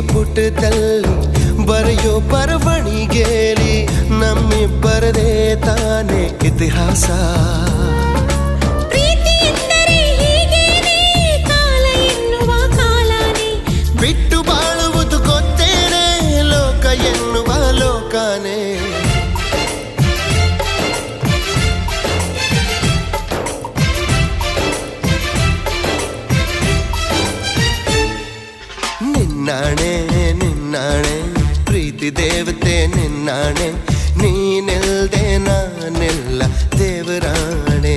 ಪುಟದಲ್ಲಿ ಬರೆಯೋ ಬರವಣಿಗೆಲಿ ನಮ್ಮಿಬ್ಬರದೇ ತಾನೇ ಇತಿಹಾಸ. ಪ್ರೀತಿ ಎಂದರೆ ಹೀಗೇನೆ, ಕಾಲ ಎನ್ನುವ ಕಾಲನೇ ಬಿಟ್ಟು ಬಾಳುವುದು ಗೊತ್ತೇನೆ, ಲೋಕ ಎನ್ನುವ ಲೋಕನೇ. ನಿನ್ನಾಣೆ ನಿನ್ನಾಣೆ ಪ್ರೀತಿ ದೇವತೆ ನಿನ್ನಾಣೆ, ನೀನಿಲ್ದೆ ನಾನೆಲ್ಲ ದೇವರಾಣೆ.